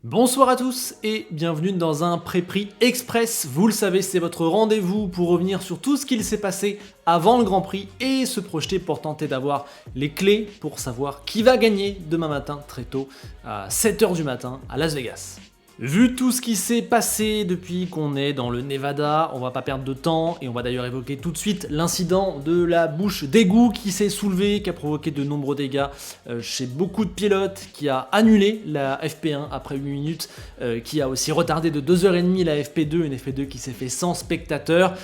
Bonsoir à tous et bienvenue dans un pré-prix express. Vous le savez, c'est votre rendez-vous pour revenir sur tout ce qu'il s'est passé avant le Grand Prix et se projeter pour tenter d'avoir les clés pour savoir qui va gagner demain matin très tôt à 7h du matin à Las Vegas. Vu tout ce qui s'est passé depuis qu'on est dans le Nevada, on va pas perdre de temps et on va d'ailleurs évoquer tout de suite l'incident de la bouche d'égout qui s'est soulevée, qui a provoqué de nombreux dégâts chez beaucoup de pilotes, qui a annulé la FP1 après 8 minutes, qui a aussi retardé de 2h30 la FP2, une FP2 qui s'est fait sans spectateurs.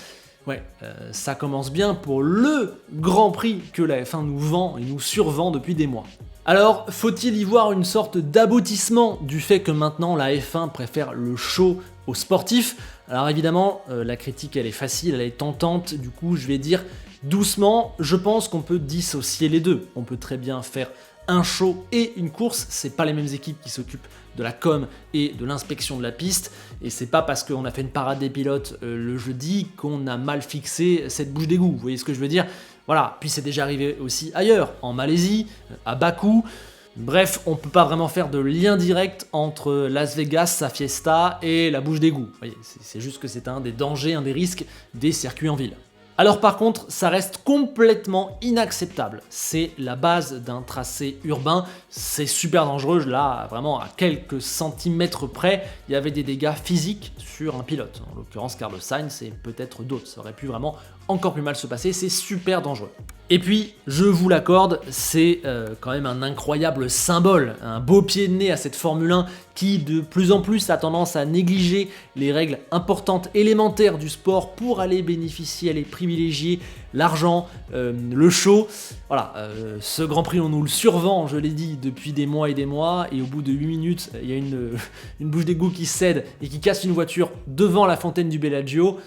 Ouais, ça commence bien pour le Grand Prix que la F1 nous vend et nous survend depuis des mois. Alors, faut-il y voir une sorte d'aboutissement du fait que maintenant la F1 préfère le show aux sportifs? Alors évidemment, la critique elle est facile, elle est tentante, du coup je vais dire doucement, je pense qu'on peut dissocier les deux. On peut très bien faire un show et une course, c'est pas les mêmes équipes qui s'occupent de la com et de l'inspection de la piste, et c'est pas parce qu'on a fait une parade des pilotes le jeudi qu'on a mal fixé cette bouche d'égout, vous voyez ce que je veux dire? Voilà, puis c'est déjà arrivé aussi ailleurs, en Malaisie, à Bakou. Bref, on peut pas vraiment faire de lien direct entre Las Vegas, sa fiesta et la bouche d'égout. Vous voyez, c'est juste que c'est un des dangers, un des risques des circuits en ville. Alors par contre, ça reste complètement inacceptable. C'est la base d'un tracé urbain, c'est super dangereux. Là, vraiment à quelques centimètres près, il y avait des dégâts physiques sur un pilote. En l'occurrence Carlos Sainz et peut-être d'autres. Ça aurait pu vraiment encore plus mal se passer, c'est super dangereux. Et puis, je vous l'accorde, c'est quand même un incroyable symbole, un beau pied de nez à cette Formule 1 qui de plus en plus a tendance à négliger les règles importantes, élémentaires du sport pour aller bénéficier, aller privilégier l'argent, le show. Voilà, ce Grand Prix on nous le survend, je l'ai dit, depuis des mois, et au bout de 8 minutes, il y a une bouche d'égout qui cède et qui casse une voiture devant la fontaine du Bellagio.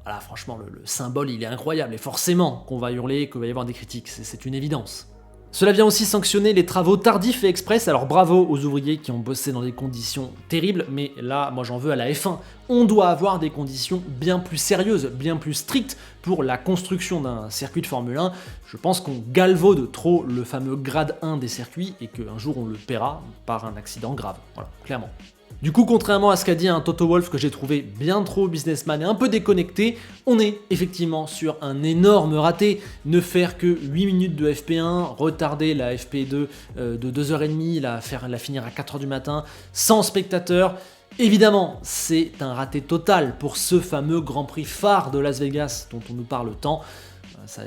Voilà, franchement, le symbole, il est incroyable, et forcément qu'on va hurler, qu'il va y avoir des critiques, c'est une évidence. Cela vient aussi sanctionner les travaux tardifs et express, alors bravo aux ouvriers qui ont bossé dans des conditions terribles, mais là, moi j'en veux à la F1. On doit avoir des conditions bien plus sérieuses, bien plus strictes pour la construction d'un circuit de Formule 1. Je pense qu'on galvaude trop le fameux grade 1 des circuits, et qu'un jour on le paiera par un accident grave, voilà, clairement. Du coup, contrairement à ce qu'a dit un Toto Wolff que j'ai trouvé bien trop businessman et un peu déconnecté, on est effectivement sur un énorme raté. Ne faire que 8 minutes de FP1, retarder la FP2 de 2h30, la finir à 4h du matin, sans spectateurs. Évidemment, c'est un raté total pour ce fameux Grand Prix phare de Las Vegas dont on nous parle tant.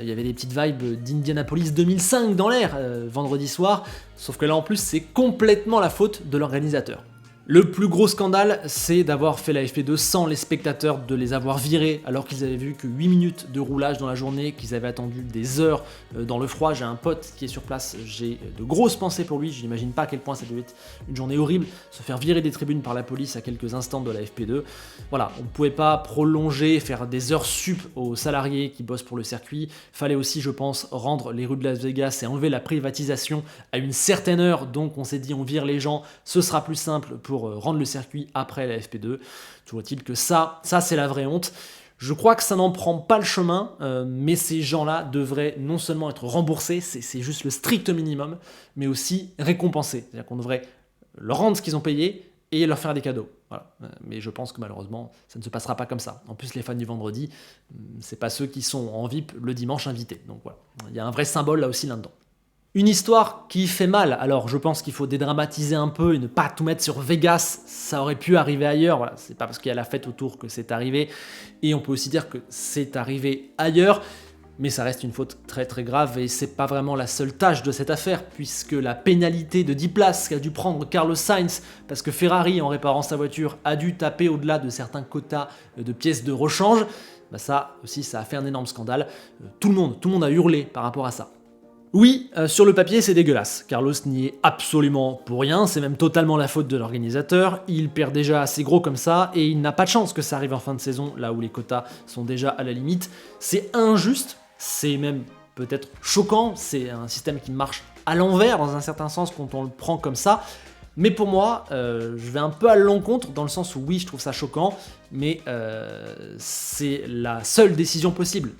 Il y avait des petites vibes d'Indianapolis 2005 dans l'air vendredi soir, sauf que là en plus c'est complètement la faute de l'organisateur. Le plus gros scandale, c'est d'avoir fait la FP2 sans les spectateurs, de les avoir virés alors qu'ils avaient vu que 8 minutes de roulage dans la journée, qu'ils avaient attendu des heures dans le froid. J'ai un pote qui est sur place, j'ai de grosses pensées pour lui, je n'imagine pas à quel point ça devait être une journée horrible, se faire virer des tribunes par la police à quelques instants de la FP2. Voilà, on ne pouvait pas prolonger, faire des heures sup aux salariés qui bossent pour le circuit. Fallait aussi, je pense, rendre les rues de Las Vegas et enlever la privatisation à une certaine heure, donc on s'est dit on vire les gens, ce sera plus simple pour rendre le circuit après la FP2. Toujours est-il que ça c'est la vraie honte. Je crois que ça n'en prend pas le chemin, mais ces gens-là devraient non seulement être remboursés, c'est juste le strict minimum, mais aussi récompensés. C'est-à-dire qu'on devrait leur rendre ce qu'ils ont payé et leur faire des cadeaux. Voilà. Mais je pense que malheureusement, ça ne se passera pas comme ça. En plus, les fans du vendredi, c'est pas ceux qui sont en VIP le dimanche invités. Donc voilà, il y a un vrai symbole là aussi là-dedans. Une histoire qui fait mal, alors je pense qu'il faut dédramatiser un peu et ne pas tout mettre sur Vegas, ça aurait pu arriver ailleurs, voilà, c'est pas parce qu'il y a la fête autour que c'est arrivé, et on peut aussi dire que c'est arrivé ailleurs, mais ça reste une faute très très grave et c'est pas vraiment la seule tâche de cette affaire, puisque la pénalité de 10 places qu'a dû prendre Carlos Sainz, parce que Ferrari en réparant sa voiture a dû taper au-delà de certains quotas de pièces de rechange, bah ça aussi ça a fait un énorme scandale, tout le monde a hurlé par rapport à ça. Oui, sur le papier c'est dégueulasse, Carlos n'y est absolument pour rien, c'est même totalement la faute de l'organisateur, il perd déjà assez gros comme ça, et il n'a pas de chance que ça arrive en fin de saison, là où les quotas sont déjà à la limite. C'est injuste, c'est même peut-être choquant, c'est un système qui marche à l'envers dans un certain sens quand on le prend comme ça, mais pour moi, je vais un peu à l'encontre dans le sens où oui, je trouve ça choquant, mais c'est la seule décision possible,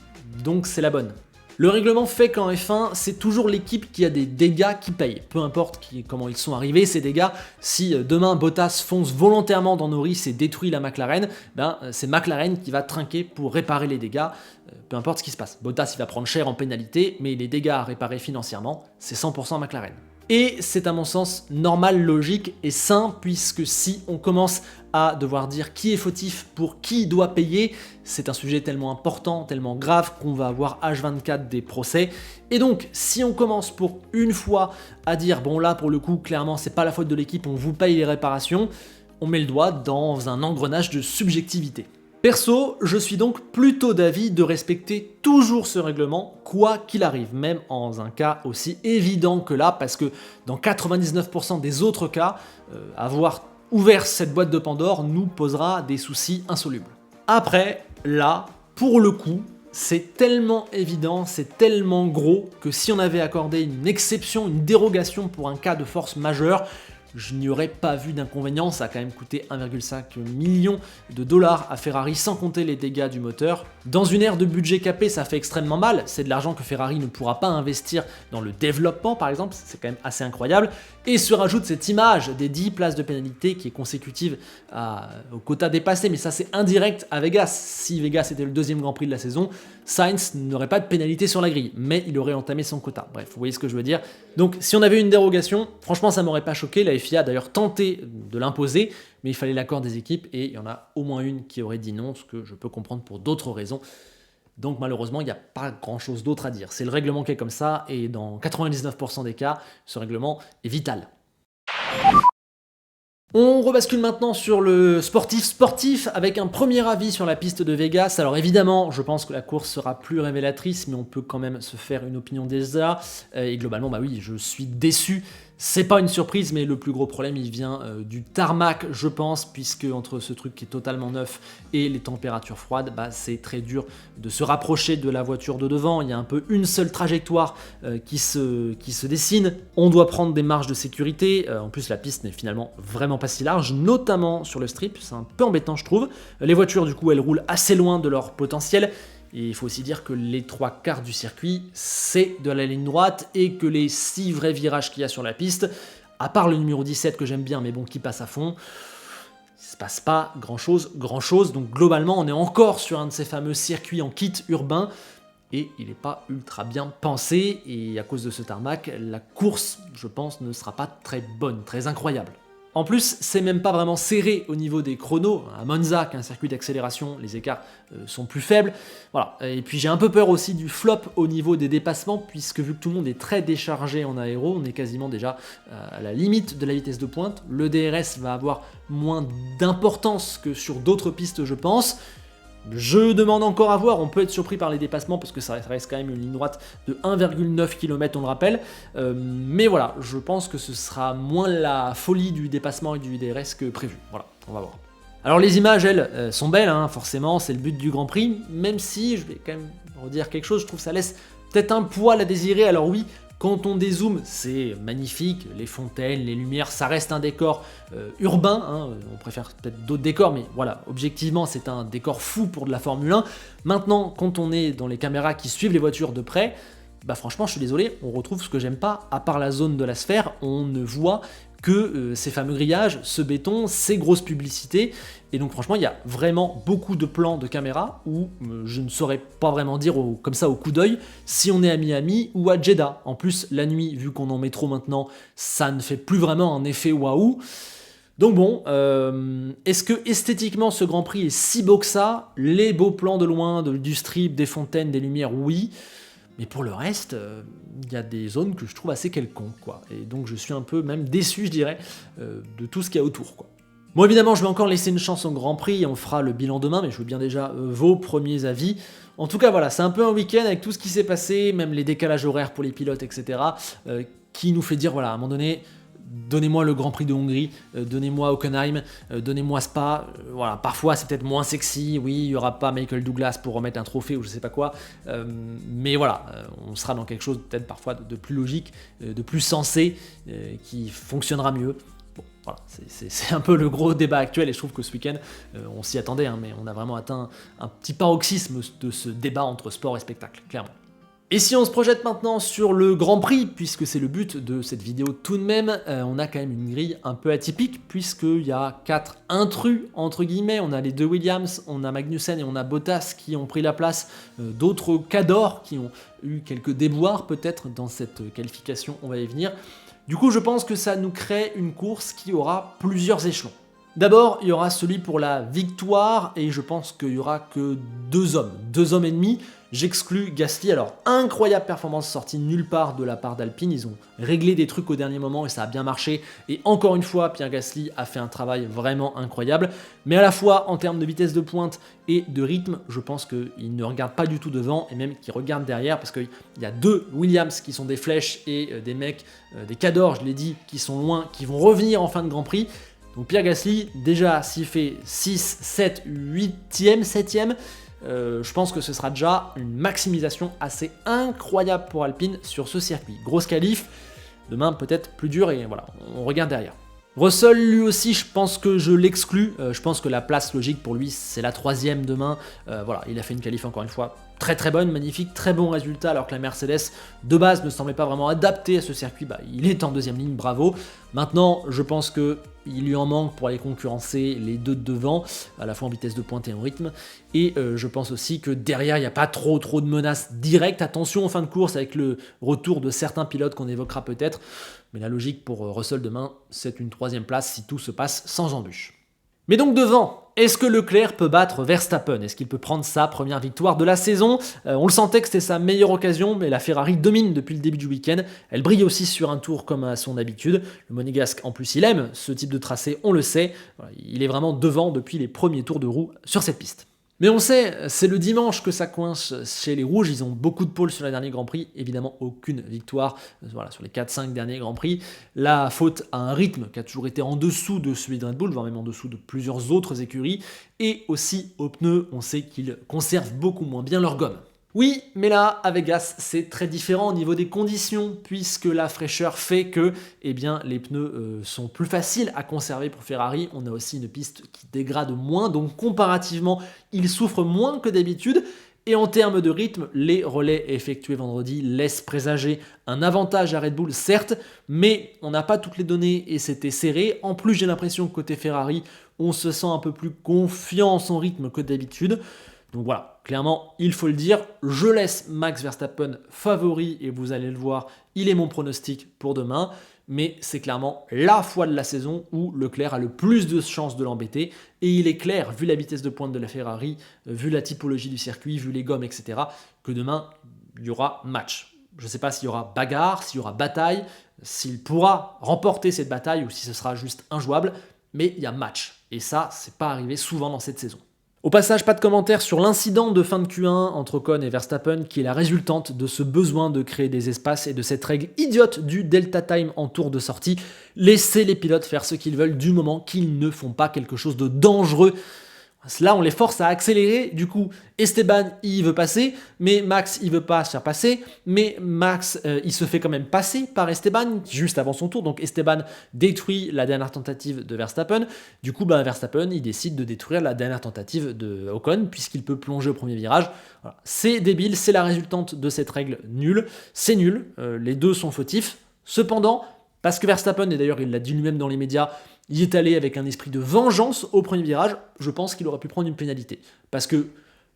donc c'est la bonne. Le règlement fait qu'en F1, c'est toujours l'équipe qui a des dégâts qui paye. Peu importe comment ils sont arrivés, ces dégâts. Si demain Bottas fonce volontairement dans Norris et détruit la McLaren, c'est McLaren qui va trinquer pour réparer les dégâts. Peu importe ce qui se passe. Bottas, il va prendre cher en pénalité, mais les dégâts à réparer financièrement, c'est 100% McLaren. Et c'est à mon sens normal, logique et sain, puisque si on commence à devoir dire qui est fautif pour qui doit payer, c'est un sujet tellement important, tellement grave qu'on va avoir H24 des procès. Et donc, si on commence pour une fois à dire, bon là pour le coup, clairement c'est pas la faute de l'équipe, on vous paye les réparations, on met le doigt dans un engrenage de subjectivité. Perso, je suis donc plutôt d'avis de respecter toujours ce règlement, quoi qu'il arrive, même en un cas aussi évident que là, parce que dans 99% des autres cas, avoir ouvert cette boîte de Pandore nous posera des soucis insolubles. Après, là, pour le coup, c'est tellement évident, c'est tellement gros, que si on avait accordé une exception, une dérogation pour un cas de force majeure, je n'y aurais pas vu d'inconvénient, ça a quand même coûté 1,5 million de dollars à Ferrari sans compter les dégâts du moteur. Dans une ère de budget capé, ça fait extrêmement mal, c'est de l'argent que Ferrari ne pourra pas investir dans le développement par exemple, c'est quand même assez incroyable. Et se rajoute cette image des 10 places de pénalité qui est consécutive au quota dépassé, mais ça c'est indirect à Vegas. Si Vegas était le deuxième Grand Prix de la saison, Sainz n'aurait pas de pénalité sur la grille, mais il aurait entamé son quota. Bref, vous voyez ce que je veux dire. Donc si on avait une dérogation, franchement ça m'aurait pas choqué, la FIA a d'ailleurs tenté de l'imposer, mais il fallait l'accord des équipes et il y en a au moins une qui aurait dit non, ce que je peux comprendre pour d'autres raisons. Donc malheureusement, il n'y a pas grand-chose d'autre à dire. C'est le règlement qui est comme ça, et dans 99% des cas, ce règlement est vital. On rebascule maintenant sur le sportif avec un premier avis sur la piste de Vegas. Alors évidemment, je pense que la course sera plus révélatrice, mais on peut quand même se faire une opinion déjà. Et globalement, oui, je suis déçu. C'est pas une surprise, mais le plus gros problème, il vient du tarmac, je pense, puisque entre ce truc qui est totalement neuf et les températures froides, c'est très dur de se rapprocher de la voiture de devant. Il y a un peu une seule trajectoire qui se dessine. On doit prendre des marges de sécurité. En plus, la piste n'est finalement vraiment pas si large, notamment sur le strip. C'est un peu embêtant, je trouve. Les voitures, du coup, elles roulent assez loin de leur potentiel. Et il faut aussi dire que les 3/4 du circuit, c'est de la ligne droite et que les 6 vrais virages qu'il y a sur la piste, à part le numéro 17 que j'aime bien, mais bon, qui passe à fond, il se passe pas grand-chose. Donc globalement, on est encore sur un de ces fameux circuits en kit urbain et il n'est pas ultra bien pensé. Et à cause de ce tarmac, la course, je pense, ne sera pas très bonne, très incroyable. En plus, c'est même pas vraiment serré au niveau des chronos. À Monza, qui est un circuit d'accélération, les écarts sont plus faibles. Voilà. Et puis j'ai un peu peur aussi du flop au niveau des dépassements, puisque vu que tout le monde est très déchargé en aéro, on est quasiment déjà à la limite de la vitesse de pointe. Le DRS va avoir moins d'importance que sur d'autres pistes, je pense. Je demande encore à voir, on peut être surpris par les dépassements parce que ça reste quand même une ligne droite de 1,9 km, on le rappelle. Mais voilà, je pense que ce sera moins la folie du dépassement et du DRS que prévu. Voilà, on va voir. Alors les images, elles, sont belles, forcément, c'est le but du Grand Prix, même si, je vais quand même redire quelque chose, je trouve que ça laisse peut-être un poil à désirer. Alors oui, quand on dézoome, c'est magnifique, les fontaines, les lumières, ça reste un décor urbain, on préfère peut-être d'autres décors, mais voilà, objectivement c'est un décor fou pour de la Formule 1. Maintenant, quand on est dans les caméras qui suivent les voitures de près, franchement je suis désolé, on retrouve ce que j'aime pas, à part la zone de la sphère, on ne voit que ces fameux grillages, ce béton, ces grosses publicités. Et donc franchement, il y a vraiment beaucoup de plans de caméra où je ne saurais pas vraiment dire comme ça au coup d'œil si on est à Miami ou à Jeddah. En plus, la nuit, vu qu'on en métro maintenant, ça ne fait plus vraiment un effet waouh. Donc bon, est-ce que esthétiquement ce Grand Prix est si beau que ça? Les beaux plans de loin, du strip, des fontaines, des lumières, oui. Mais pour le reste, il y a des zones que je trouve assez quelconques, quoi. Et donc je suis un peu même déçu, je dirais, de tout ce qu'il y a autour, quoi. Bon, évidemment, je vais encore laisser une chance au Grand Prix, on fera le bilan demain, mais je veux bien déjà vos premiers avis. En tout cas, voilà, c'est un peu un week-end avec tout ce qui s'est passé, même les décalages horaires pour les pilotes, etc., qui nous fait dire, voilà, à un moment donné, donnez-moi le Grand Prix de Hongrie, donnez-moi Hockenheim, donnez-moi Spa. Voilà, parfois c'est peut-être moins sexy, oui, il n'y aura pas Michael Douglas pour remettre un trophée ou je sais pas quoi, mais voilà, on sera dans quelque chose peut-être parfois de plus logique, de plus sensé, qui fonctionnera mieux. Bon, voilà, c'est un peu le gros débat actuel et je trouve que ce week-end, on s'y attendait, mais on a vraiment atteint un petit paroxysme de ce débat entre sport et spectacle, clairement. Et si on se projette maintenant sur le Grand Prix, puisque c'est le but de cette vidéo tout de même, on a quand même une grille un peu atypique, puisqu'il y a 4 intrus, entre guillemets. On a les 2 Williams, on a Magnussen et on a Bottas qui ont pris la place d'autres cadors qui ont eu quelques déboires peut-être dans cette qualification, on va y venir. Du coup, je pense que ça nous crée une course qui aura plusieurs échelons. D'abord, il y aura celui pour la victoire, et je pense qu'il y aura que 2 hommes et demi. J'exclus Gasly. Alors, incroyable performance sortie nulle part de la part d'Alpine. Ils ont réglé des trucs au dernier moment et ça a bien marché. Et encore une fois, Pierre Gasly a fait un travail vraiment incroyable. Mais à la fois, en termes de vitesse de pointe et de rythme, je pense qu'il ne regarde pas du tout devant et même qu'il regarde derrière parce qu'il y a 2 Williams qui sont des flèches et des mecs, des cadors, je l'ai dit, qui sont loin, qui vont revenir en fin de Grand Prix. Donc Pierre Gasly, déjà, s'il fait 6, 7, 8e, 7e, je pense que ce sera déjà une maximisation assez incroyable pour Alpine sur ce circuit. Grosse qualif, demain peut-être plus dur et voilà, on regarde derrière. Russell, lui aussi, je pense que je l'exclus. Je pense que la place logique pour lui, c'est la 3e demain. Voilà, il a fait une qualif encore une fois très bonne, magnifique, très bon résultat, alors que la Mercedes, de base, ne semblait pas vraiment adaptée à ce circuit. Bah, il est en 2e ligne, bravo. Maintenant, je pense que il lui en manque pour aller concurrencer les 2 de devant, à la fois en vitesse de pointe et en rythme. Et je pense aussi que derrière, il n'y a pas trop de menaces directes. Attention en fin de course avec le retour de certains pilotes qu'on évoquera peut-être. Mais la logique pour Russell demain, c'est une 3e place si tout se passe sans embûche. Mais donc devant, est-ce que Leclerc peut battre Verstappen? Est-ce qu'il peut prendre sa première victoire de la saison? On le sentait que c'était sa meilleure occasion, mais la Ferrari domine depuis le début du week-end. Elle brille aussi sur un tour comme à son habitude. Le Monégasque, en plus, il aime ce type de tracé, on le sait. Il est vraiment devant depuis les premiers tours de roue sur cette piste. Mais on sait, c'est le dimanche que ça coince chez les Rouges, ils ont beaucoup de pôles sur les derniers Grands Prix, évidemment aucune victoire voilà, sur les 4-5 derniers Grands Prix. La faute à un rythme qui a toujours été en dessous de celui de Red Bull, voire même en dessous de plusieurs autres écuries, et aussi aux pneus, on sait qu'ils conservent beaucoup moins bien leur gomme. Oui, mais là, à Vegas, c'est très différent au niveau des conditions, puisque la fraîcheur fait que eh bien, les pneus sont plus faciles à conserver pour Ferrari. On a aussi une piste qui dégrade moins, donc comparativement, ils souffrent moins que d'habitude. Et en termes de rythme, les relais effectués vendredi laissent présager un avantage à Red Bull, certes, mais on n'a pas toutes les données et c'était serré. En plus, j'ai l'impression que côté Ferrari, on se sent un peu plus confiant en son rythme que d'habitude. Donc voilà, clairement, il faut le dire, je laisse Max Verstappen favori et vous allez le voir, il est mon pronostic pour demain. Mais c'est clairement la fois de la saison où Leclerc a le plus de chances de l'embêter. Et il est clair, vu la vitesse de pointe de la Ferrari, vu la typologie du circuit, vu les gommes, etc., que demain, il y aura match. Je ne sais pas s'il y aura bagarre, s'il y aura bataille, s'il pourra remporter cette bataille ou si ce sera juste injouable. Mais il y a match. Et ça, c'est pas arrivé souvent dans cette saison. Au passage, pas de commentaire sur l'incident de fin de Q1 entre Ocon et Verstappen qui est la résultante de ce besoin de créer des espaces et de cette règle idiote du Delta Time en tour de sortie. Laissez les pilotes faire ce qu'ils veulent du moment qu'ils ne font pas quelque chose de dangereux. Là, on les force à accélérer. Du coup, Esteban, il veut passer, mais Max, il veut pas se faire passer. Mais Max, il se fait quand même passer par Esteban juste avant son tour. Donc Esteban détruit la dernière tentative de Verstappen. Du coup, Verstappen, il décide de détruire la dernière tentative de Ocon puisqu'il peut plonger au premier virage. Voilà. C'est débile, c'est la résultante de cette règle nulle. C'est nul, les deux sont fautifs. Cependant, parce que Verstappen, et d'ailleurs il l'a dit lui-même dans les médias, il est allé avec un esprit de vengeance au premier virage, je pense qu'il aurait pu prendre une pénalité. Parce que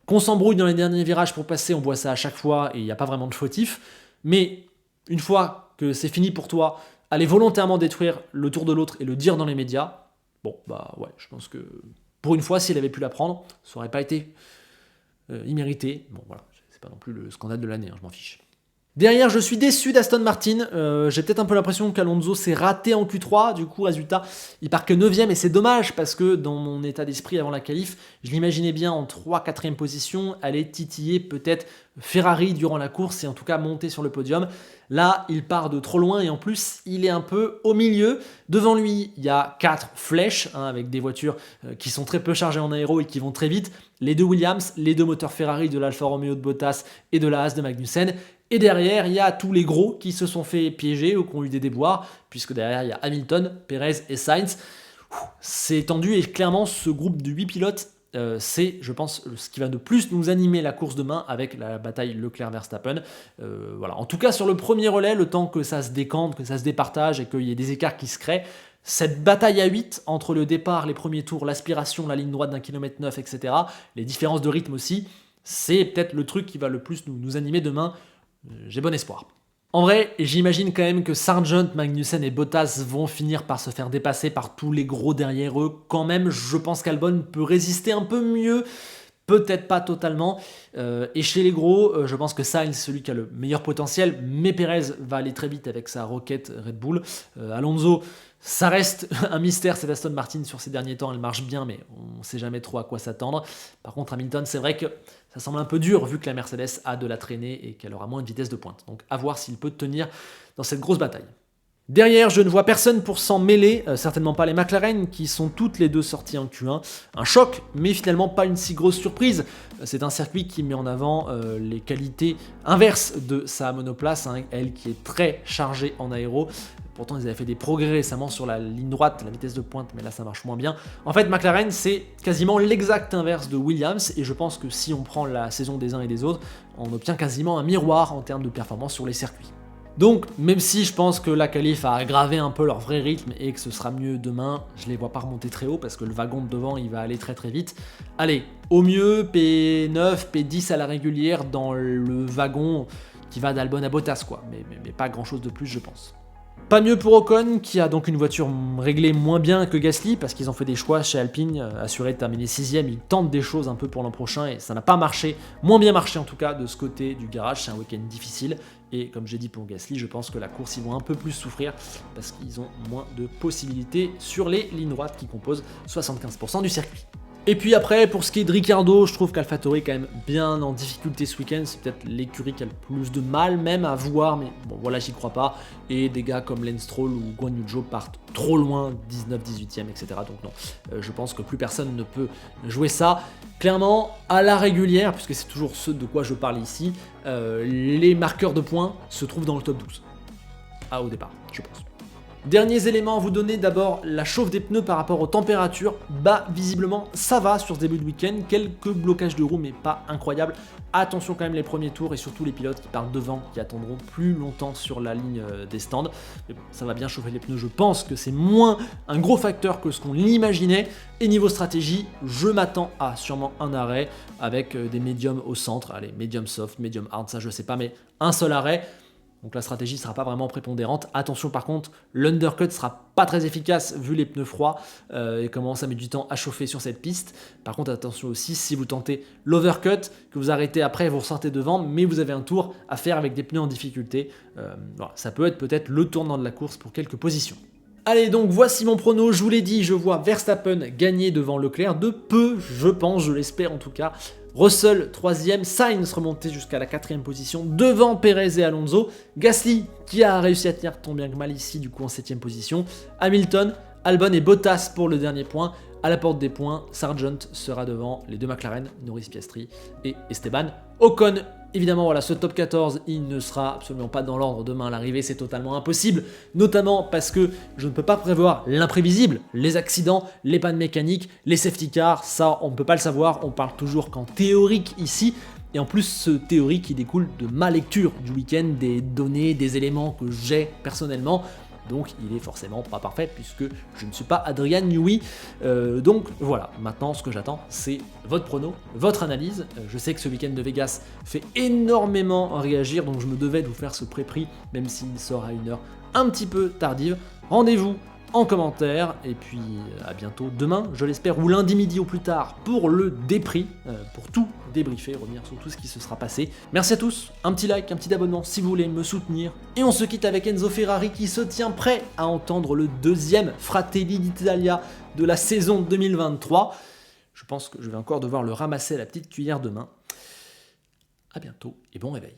qu'on s'embrouille dans les derniers virages pour passer, on voit ça à chaque fois et il n'y a pas vraiment de fautif. Mais une fois que c'est fini pour toi, aller volontairement détruire le tour de l'autre et le dire dans les médias, bon, ouais, je pense que pour une fois, s'il avait pu la prendre, ça n'aurait pas été immérité. Bon, voilà, c'est pas non plus le scandale de l'année, je m'en fiche. Derrière, je suis déçu d'Aston Martin. J'ai peut-être un peu l'impression qu'Alonso s'est raté en Q3. Du coup, résultat, il part que 9e et c'est dommage parce que dans mon état d'esprit avant la qualif, je l'imaginais bien en 3-4e position, aller titiller peut-être Ferrari durant la course et en tout cas monter sur le podium. Là, il part de trop loin et en plus, il est un peu au milieu. Devant lui, il y a 4 flèches avec des voitures qui sont très peu chargées en aéro et qui vont très vite. Les 2 Williams, les 2 moteurs Ferrari de l'Alfa Romeo de Bottas et de la Haas de Magnussen. Et derrière, il y a tous les gros qui se sont fait piéger ou qui ont eu des déboires, puisque derrière, il y a Hamilton, Perez et Sainz. C'est tendu et clairement, ce groupe de 8 pilotes c'est, je pense, ce qui va de plus nous animer la course demain avec la bataille Leclerc-Verstappen. Voilà. En tout cas, sur le premier relais, le temps que ça se décante, que ça se départage et qu'il y ait des écarts qui se créent, cette bataille à 8 entre le départ, les premiers tours, l'aspiration, la ligne droite d'1,9 km, etc., les différences de rythme aussi, c'est peut-être le truc qui va le plus nous animer demain. J'ai bon espoir. En vrai, j'imagine quand même que Sargent, Magnussen et Bottas vont finir par se faire dépasser par tous les gros derrière eux. Quand même, je pense qu'Albon peut résister un peu mieux, peut-être pas totalement. Et chez les gros, je pense que Sainz c'est celui qui a le meilleur potentiel, mais Perez va aller très vite avec sa roquette Red Bull. Alonso, ça reste un mystère, cette Aston Martin sur ces derniers temps, elle marche bien, mais on ne sait jamais trop à quoi s'attendre. Par contre, Hamilton, c'est vrai que ça semble un peu dur vu que la Mercedes a de la traînée et qu'elle aura moins de vitesse de pointe. Donc à voir s'il peut tenir dans cette grosse bataille. Derrière, je ne vois personne pour s'en mêler, certainement pas les McLaren qui sont toutes les deux sorties en Q1. Un choc, mais finalement pas une si grosse surprise. C'est un circuit qui met en avant les qualités inverses de sa monoplace, hein, elle qui est très chargée en aéro. Pourtant, ils avaient fait des progrès récemment sur la ligne droite, la vitesse de pointe, mais là, ça marche moins bien. En fait, McLaren, c'est quasiment l'exact inverse de Williams, et je pense que si on prend la saison des uns et des autres, on obtient quasiment un miroir en termes de performance sur les circuits. Donc, même si je pense que la qualif a aggravé un peu leur vrai rythme et que ce sera mieux demain, je les vois pas remonter très haut parce que le wagon de devant, il va aller très très vite. Allez, au mieux, P9, P10 à la régulière dans le wagon qui va d'Albon à Bottas, quoi. Mais pas grand chose de plus, je pense. Pas mieux pour Ocon, qui a donc une voiture réglée moins bien que Gasly, parce qu'ils ont fait des choix chez Alpine, assuré de terminer 6ème, ils tentent des choses un peu pour l'an prochain, et ça n'a pas marché, moins bien marché en tout cas de ce côté du garage, c'est un week-end difficile, et comme j'ai dit pour Gasly, je pense que la course, ils vont un peu plus souffrir, parce qu'ils ont moins de possibilités sur les lignes droites qui composent 75% du circuit. Et puis après, pour ce qui est de Ricciardo, je trouve qu'AlphaTauri est quand même bien en difficulté ce week-end. C'est peut-être l'écurie qui a le plus de mal même à voir, mais bon voilà, j'y crois pas. Et des gars comme Lance Stroll ou Guan Yu Zhou partent trop loin, 19, 18e, etc. Donc non, je pense que plus personne ne peut jouer ça. Clairement, à la régulière, puisque c'est toujours ce de quoi je parle ici, les marqueurs de points se trouvent dans le top 12. Ah, au départ, je pense. Derniers éléments à vous donner, d'abord la chauffe des pneus par rapport aux températures. Bah visiblement ça va sur ce début de week-end, quelques blocages de roues mais pas incroyables. Attention quand même les premiers tours et surtout les pilotes qui partent devant, qui attendront plus longtemps sur la ligne des stands. Mais bon, ça va bien chauffer les pneus, je pense que c'est moins un gros facteur que ce qu'on l'imaginait. Et niveau stratégie, je m'attends à sûrement un arrêt avec des médiums au centre. Allez, médium soft, médium hard, ça je sais pas, mais un seul arrêt. Donc la stratégie ne sera pas vraiment prépondérante. Attention par contre, l'undercut ne sera pas très efficace vu les pneus froids et comment ça met du temps à chauffer sur cette piste. Par contre attention aussi, si vous tentez l'overcut, que vous arrêtez après, vous ressortez devant, mais vous avez un tour à faire avec des pneus en difficulté. Voilà, ça peut être peut-être le tournant de la course pour quelques positions. Allez donc voici mon prono, je vous l'ai dit, je vois Verstappen gagner devant Leclerc de peu, je pense, je l'espère en tout cas. Russell 3ème, Sainz remonté jusqu'à la 4ème position devant Perez et Alonso, Gasly qui a réussi à tenir tant bien que mal ici du coup en 7ème position, Hamilton, Albon et Bottas pour le dernier point. À la porte des points, Sargent sera devant les deux McLaren, Norris Piastri et Esteban Ocon. Évidemment, voilà, ce top 14, il ne sera absolument pas dans l'ordre demain à l'arrivée, c'est totalement impossible, notamment parce que je ne peux pas prévoir l'imprévisible, les accidents, les pannes mécaniques, les safety cars, ça on ne peut pas le savoir, on parle toujours qu'en théorique ici, et en plus ce théorique qui découle de ma lecture du week-end, des données, des éléments que j'ai personnellement. Donc il est forcément pas parfait puisque je ne suis pas Adrian Newey. Donc voilà, maintenant ce que j'attends c'est votre prono, votre analyse. Je sais que ce week-end de Vegas fait énormément réagir, donc je me devais de vous faire ce pré-prix, même s'il sort à une heure un petit peu tardive. Rendez-vous en commentaire et puis à bientôt demain, je l'espère, ou lundi midi au plus tard pour le déprix, pour tout débriefer, revenir sur tout ce qui se sera passé. Merci à tous, un petit like, un petit abonnement si vous voulez me soutenir. Et on se quitte avec Enzo Ferrari qui se tient prêt à entendre le deuxième Fratelli d'Italia de la saison 2023. Je pense que je vais encore devoir le ramasser à la petite cuillère demain. À bientôt et bon réveil.